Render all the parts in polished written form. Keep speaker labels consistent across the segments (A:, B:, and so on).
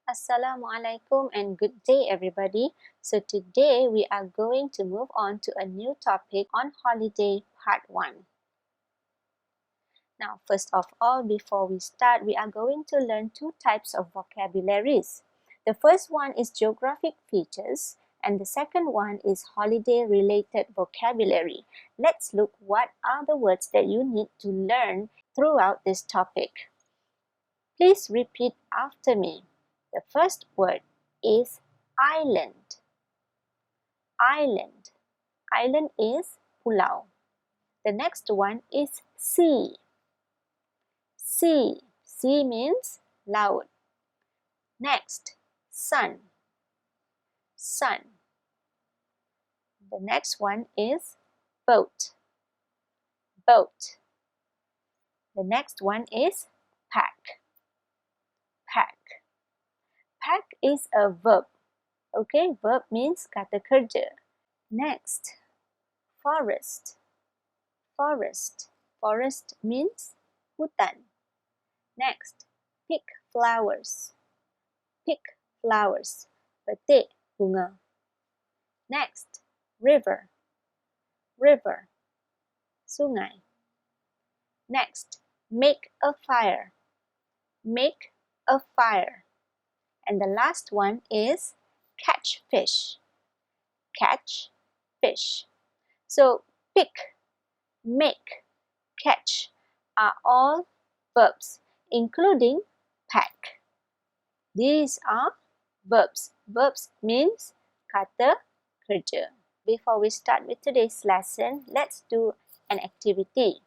A: Assalamualaikum and good day everybody. So today we are going to move on to a new topic on holiday part 1. Now first of all, before we start, we are going to learn two types of vocabularies. The first one is geographic features and the second one is holiday related vocabulary. Let's look what are the words that you need to learn throughout this topic. Please repeat after me. The first word is island. Island. Island is pulau. The next one is sea. Sea. Sea means laut. Next, sun. Sun. The next one is boat. Boat. The next one is pack. Pack. Pack is a verb. Okay, verb means kata kerja. Next, forest. Forest. Forest means hutan. Next, pick flowers. Pick flowers. Petik bunga. Next, river. River. Sungai. Next, make a fire. Make a fire. And the last one is catch fish. Catch fish. So pick, make, catch are all verbs, including pack. These are verbs. Verbs means kata kerja. Before we start with today's lesson, let's do an activity.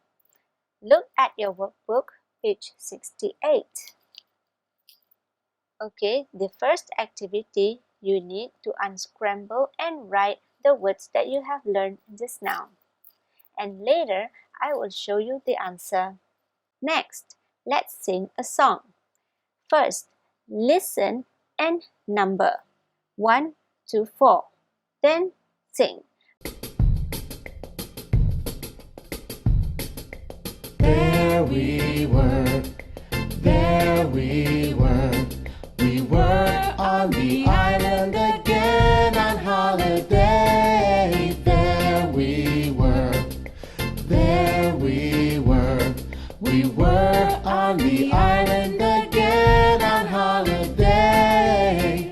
A: Look at your workbook, page 68. Okay, the first activity, you need to unscramble and write the words that you have learned just now. And later, I will show you the answer. Next, let's sing a song. First, listen and number 1 to 4. Then sing.
B: There we were, there we were. We were on the island again on holiday. There we were, there we were. We were on the island again on holiday.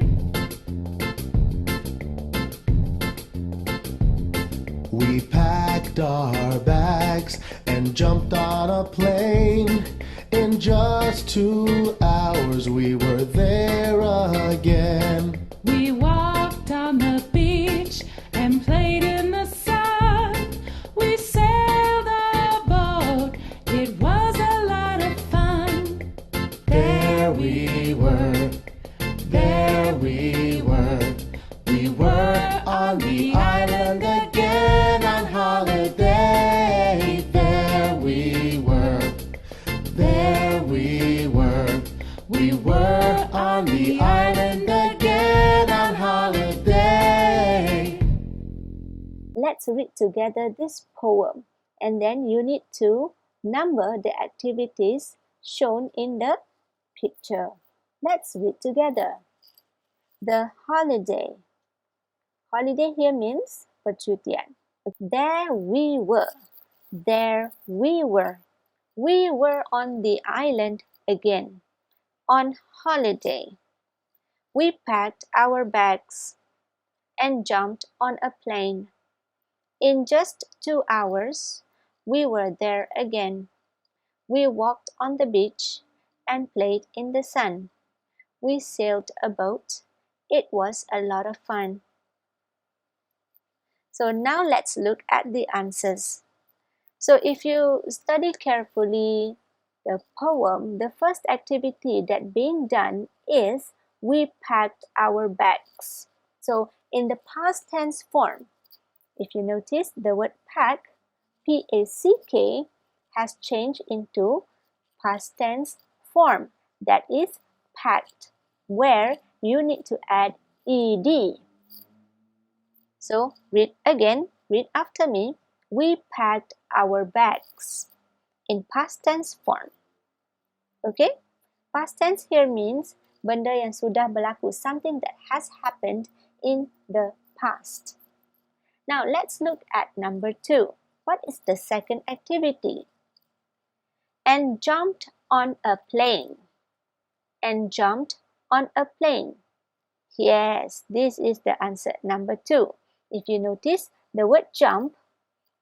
B: We packed our bags and jumped on a plane. In just 2 hours we were there again.
C: We walked on the beach and played in the sun. We sailed a boat, it was a lot of fun.
B: There we were, there we were. We were on the island again on holiday. There we were, there we were. We were on the island again on holiday.
A: Let's read together this poem and then you need to number the activities shown in the picture. Let's read together. The holiday. Holiday here means percutian. There we were. There we were. We were on the island again. On holiday. We packed our bags and jumped on a plane. In just 2 hours, we were there again. We walked on the beach and played in the sun. We sailed a boat. It was a lot of fun. So now let's look at the answers. So if you study carefully the poem, the first activity that being done is we packed our bags. So in the past tense form, if you notice the word pack, P-A-C-K, has changed into past tense form, that is packed, where you need to add ed. So read again, read after me. We packed our bags in past tense form. Okay? Past tense here means benda yang sudah berlaku, something that has happened in the past. Now, let's look at number 2. What is the second activity? And jumped on a plane. And jumped on a plane. Yes, this is the answer, number 2. If you notice, the word jump,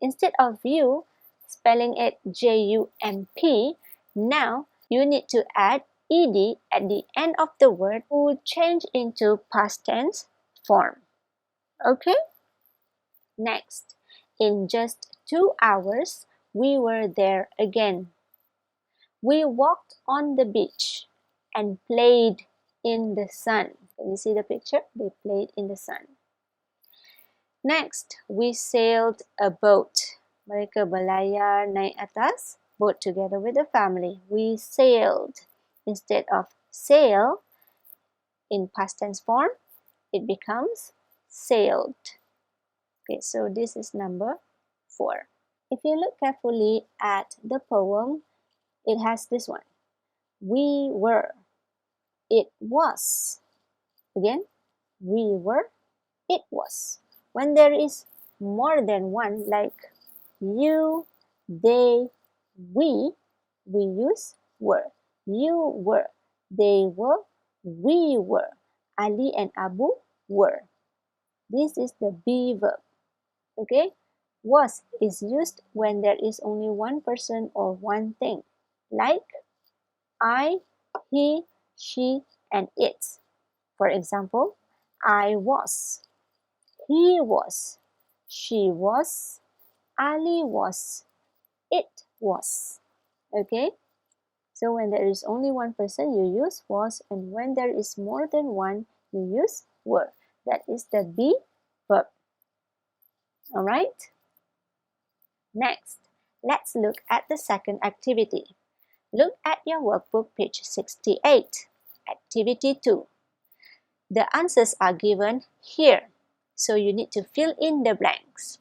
A: instead of you spelling it J-U-M-P, now you need to add ed at the end of the word to change into past tense form. Okay? Next, in just 2 hours, we were there again. We walked on the beach and played in the sun. Can you see the picture? They played in the sun. Next, we sailed a boat. Mereka berlayar naik atas boat together with the family. We sailed. Instead of sail, in past tense form, it becomes sailed. Okay, so this is number 4. If you look carefully at the poem, it has this one. We were. It was. Again, we were. It was. When there is more than one, like you, they, we use were. You were, they were, we were. Ali and Abu were. This is the be verb. Okay? Was is used when there is only one person or one thing. Like I, he, she, and it. For example, I was. He was. She was. Ali was. It was. Okay? So when there is only one person, you use was, and when there is more than one, you use were. That is the be verb. Alright? Next, let's look at the second activity. Look at your workbook, page 68. Activity 2. The answers are given here, so you need to fill in the blanks.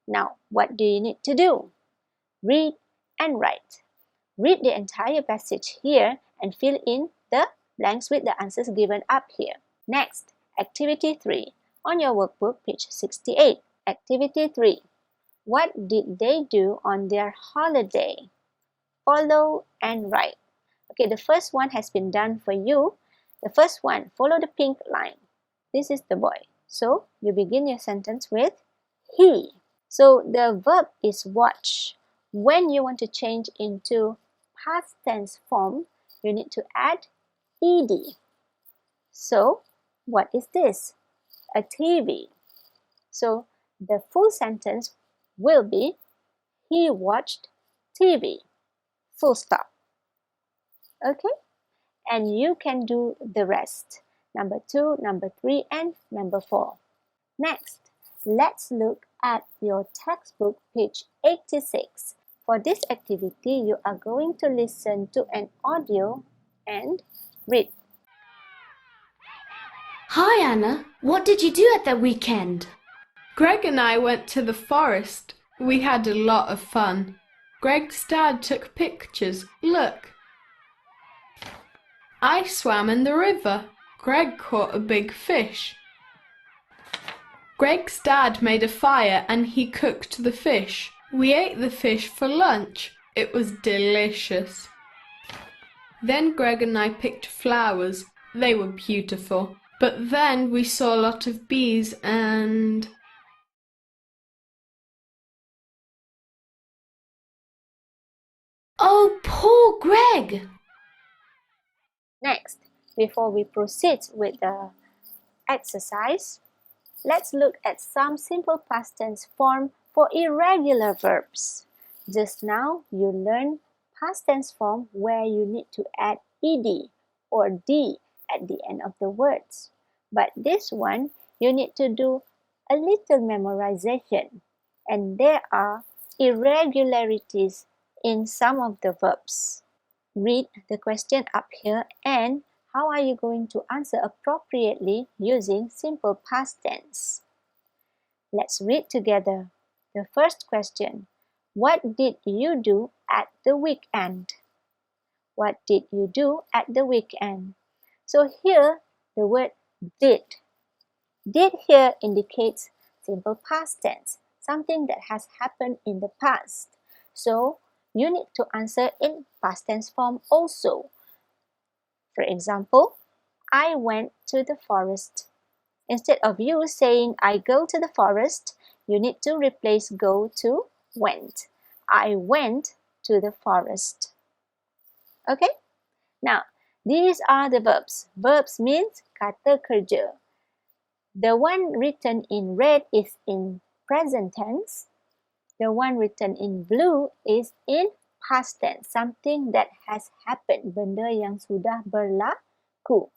A: Now, what do you need to do? Read and write. Read the entire passage here and fill in the blanks with the answers given up here. Next, activity 3. On your workbook, page 68. Activity 3. What did they do on their holiday? Follow and write. Okay, the first one has been done for you. The first one, follow the pink line. This is the boy. So, you begin your sentence with he. So, the verb is watch. When you want to change into past tense form, you need to add ed. So, what is this? A TV. So, the full sentence will be he watched TV. Full stop. Okay? And you can do the rest. Number 2, number 3, and number 4. Next, let's look at your textbook, page 86. For this activity, you are going to listen to an audio and read.
D: Hi Anna, what did you do at the weekend?
E: Greg and I went to the forest. We had a lot of fun. Greg's dad took pictures. Look. I swam in the river. Greg caught a big fish. Greg's dad made a fire and he cooked the fish. We ate the fish for lunch. It was delicious. Then Greg and I picked flowers. They were beautiful. But then we saw a lot of bees and...
D: Oh, poor Greg!
A: Next, before we proceed with the exercise, let's look at some simple past tense form for irregular verbs. Just now, you learned past tense form where you need to add ed or d at the end of the words. But this one, you need to do a little memorization. And there are irregularities in some of the verbs. Read the question up here and how are you going to answer appropriately using simple past tense? Let's read together. The first question, what did you do at the weekend? What did you do at the weekend? So here the word did. Did here indicates simple past tense, something that has happened in the past. So you need to answer in past tense form also. For example, I went to the forest. Instead of you saying I go to the forest, you need to replace go to went. I went to the forest. Okay? Now, these are the verbs. Verbs means kata kerja. The one written in red is in present tense. The one written in blue is in past tense, something that has happened, benda yang sudah berlaku.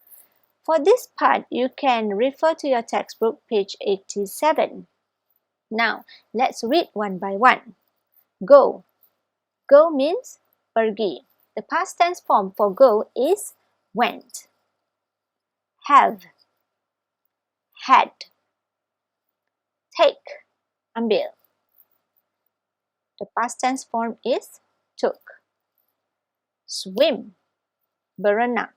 A: For this part, you can refer to your textbook, page 87. Now, let's read one by one. Go. Go means pergi. The past tense form for go is went. Have. Had. Take, ambil. The past tense form is took. Swim, berenang.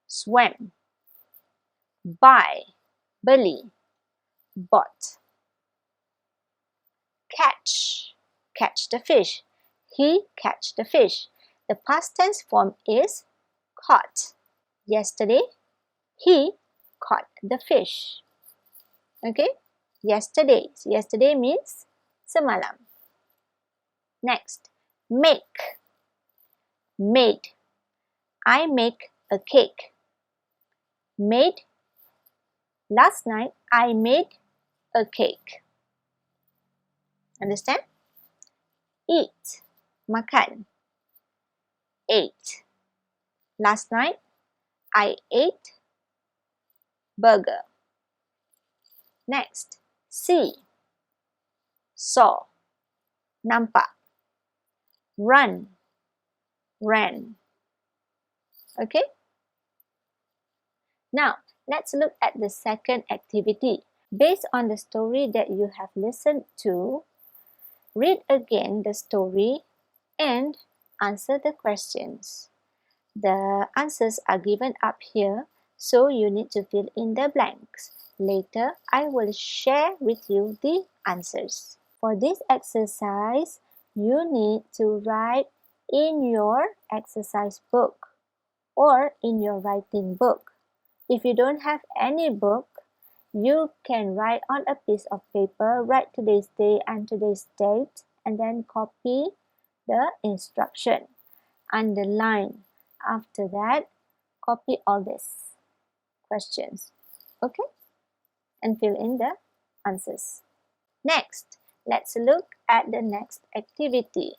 A: Swam. Buy, beli. Bought. Catch, catch the fish. He catch the fish. The past tense form is caught. Yesterday, he caught the fish. Okay? Yesterday. Yesterday means semalam. Next, make. Made. I make a cake. Made. Last night, I made a cake. Understand? Eat. Makan. Ate. Last night, I ate burger. Next, see. Saw. Nampak. Run. Ran. Okay? Now, let's look at the second activity. Based on the story that you have listened to, read again the story and answer the questions. The answers are given up here, so you need to fill in the blanks. Later, I will share with you the answers. For this exercise, you need to write in your exercise book or in your writing book. If you don't have any book, you can write on a piece of paper, write today's day and today's date, and then copy the instruction. Underline. After that, copy all these questions. Okay? And fill in the answers. Next, let's look at the next activity.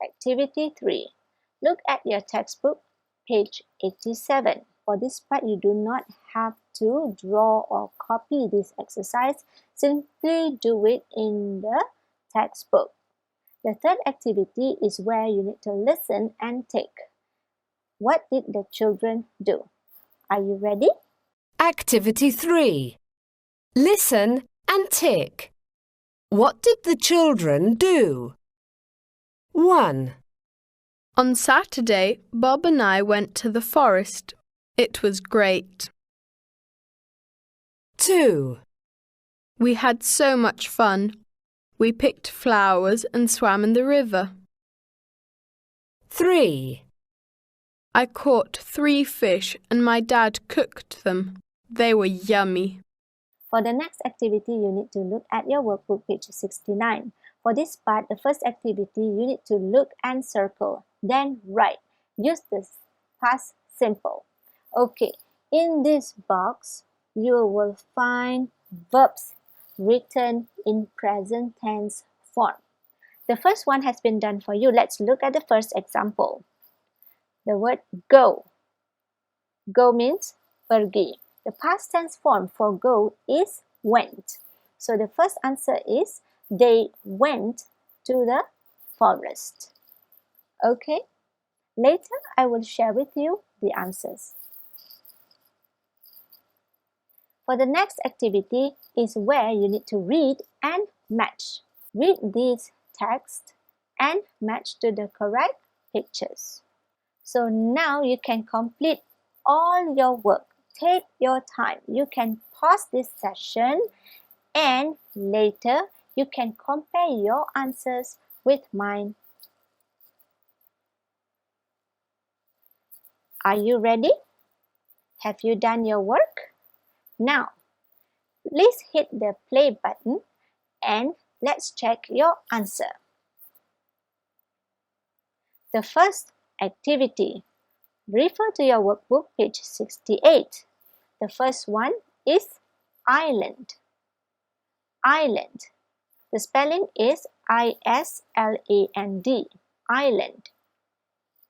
A: Activity 3. Look at your textbook, page 87. For this part, you do not have to draw or copy this exercise. Simply do it in the textbook. The third activity is where you need to listen and take. What did the children do? Are you ready?
F: Activity 3. Listen and tick. What did the children do? 1,
E: On Saturday, Bob and I went to the forest. It was great.
F: 2,
E: We had so much fun. We picked flowers and swam in the river.
F: 3,
E: I caught 3 fish and my dad cooked them. They were yummy.
A: For the next activity, you need to look at your workbook, page 69. For this part, the first activity, you need to look and circle. Then write. Use the past simple. Okay, in this box, you will find verbs written in present tense form. The first one has been done for you. Let's look at the first example. The word go. Go means pergi. The past tense form for go is went. So the first answer is they went to the forest. Okay? Later, I will share with you the answers. For the next activity is where you need to read and match. Read these texts and match to the correct pictures. So now you can complete all your work. Take your time. You can pause this session and later you can compare your answers with mine. Are you ready? Have you done your work? Now, please hit the play button and let's check your answer. The first activity. Refer to your workbook, page 68. The first one is island. Island. The spelling is I-S-L-A-N-D. Island.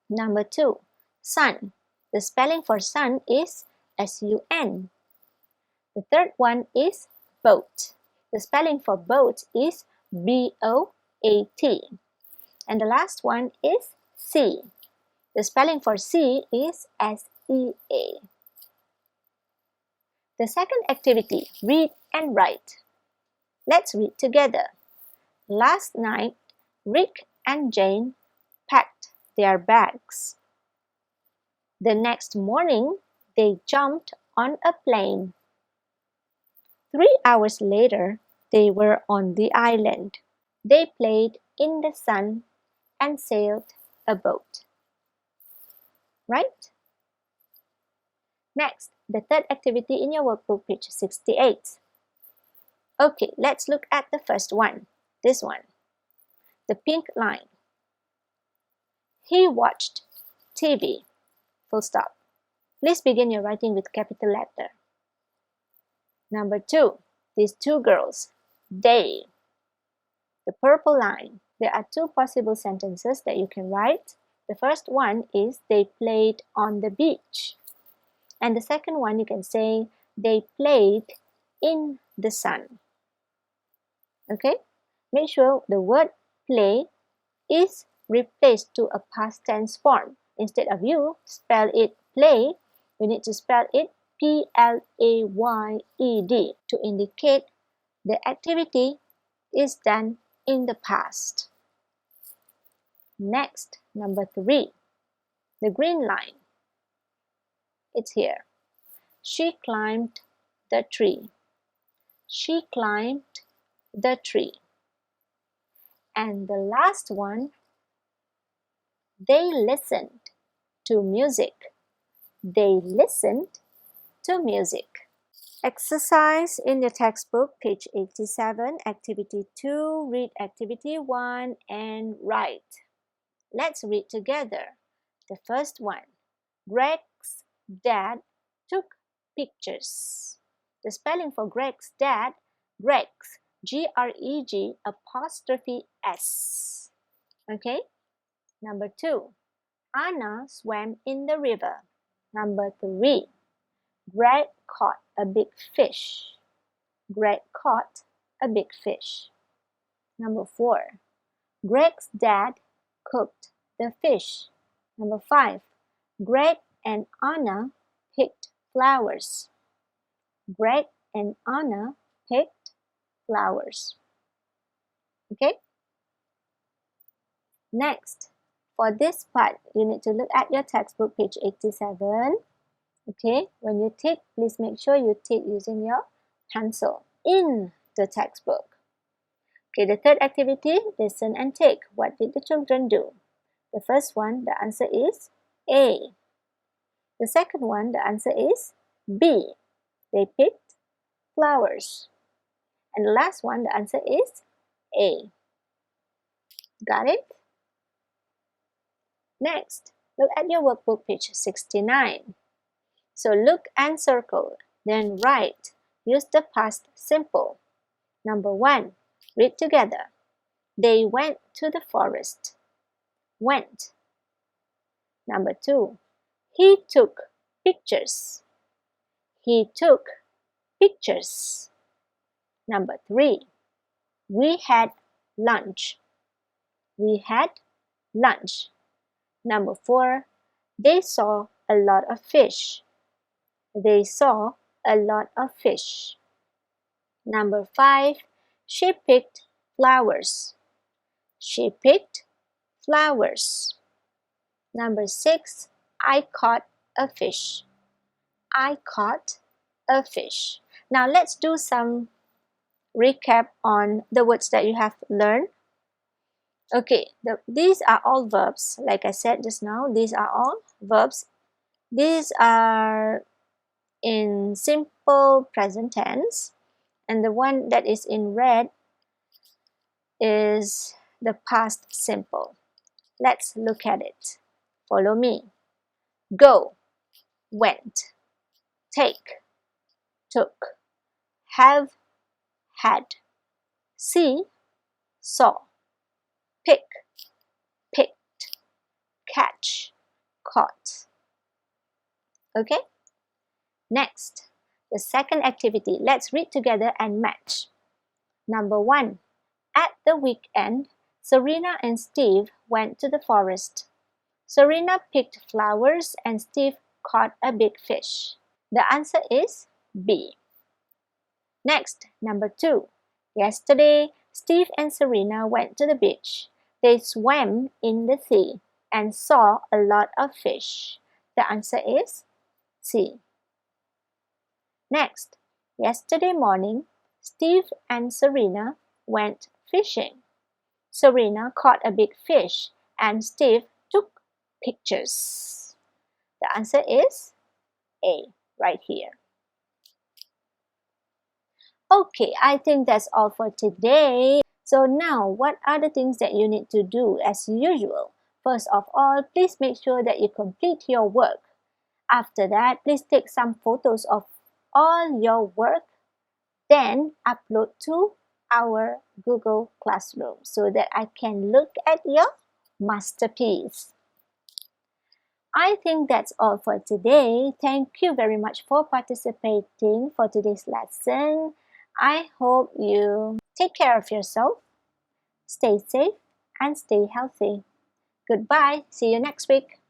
A: Number 2. Sun. The spelling for sun is S-U-N. The third one is boat. The spelling for boat is B-O-A-T. And the last one is sea. The spelling for sea is S-E-A. The second activity, read and write. Let's read together. Last night, Rick and Jane packed their bags. The next morning, they jumped on a plane. 3 hours later, they were on the island. They played in the sun and sailed a boat. Right? Next, the third activity in your workbook, page 68. Okay, let's look at the first one. This one. The pink line. He watched TV. Full stop. Please begin your writing with capital letter. Number 2. These two girls. They. The purple line. There are two possible sentences that you can write. The first one is they played on the beach. And the second one you can say they played in the sun. Okay? Make sure the word play is replaced to a past tense form. Instead of you spell it play, you need to spell it P-L-A-Y-E-D to indicate the activity is done in the past. Next, number 3. The green line. It's here. She climbed the tree. She climbed the tree. And the last one, they listened to music. They listened to music. Exercise in your textbook, page 87, activity 2, read activity 1 and write. Let's read together. The first one, Greg's dad took pictures. The spelling for Greg's dad, Greg's, G-R-E-G apostrophe S. Okay? Number 2, Anna swam in the river. Number 3, Greg caught a big fish. Greg caught a big fish. Number 4, Greg's dad cooked the fish. Number 5, Greg and Anna picked flowers. Greg and Anna picked flowers. Okay? Next, for this part, you need to look at your textbook, page 87. Okay? When you tick, please make sure you tick using your pencil in the textbook. Okay, the third activity, listen and tick. What did the children do? The first one, the answer is A. The second one, the answer is B. They picked flowers. And the last one, the answer is A. Got it? Next, look at your workbook, page 69. So look and circle, then write. Use the past simple. Number 1, read together. They went to the forest. Went. Number 2, he took pictures. He took pictures. Number 3, we had lunch. We had lunch. Number 4, they saw a lot of fish. They saw a lot of fish. Number 5, she picked flowers. She picked flowers. Number 6, I caught a fish. I caught a fish. Now let's do some recap on the words that you have learned. Okay, these are all verbs. Like I said just now, these are all verbs. These are in simple present tense, and the one that is in red is the past simple. Let's look at it. Follow me. Go, went. Take, took. Have, had. See, saw. Pick, picked. Catch, caught. Okay? Next, the second activity. Let's read together and match. Number 1. At the weekend, Serena and Steve went to the forest. Serena picked flowers and Steve caught a big fish. The answer is B. Next, number 2. Yesterday, Steve and Serena went to the beach. They swam in the sea and saw a lot of fish. The answer is C. Next, yesterday morning, Steve and Serena went fishing. Serena caught a big fish and Steve took pictures. The answer is A, right here. Okay, I think that's all for today. So now, what are the things that you need to do as usual? First of all, please make sure that you complete your work. After that, please take some photos of all your work, then upload to our Google Classroom so that I can look at your masterpiece. I think that's all for today. Thank you very much for participating for today's lesson. I hope you take care of yourself, stay safe, and stay healthy. Goodbye. See you next week.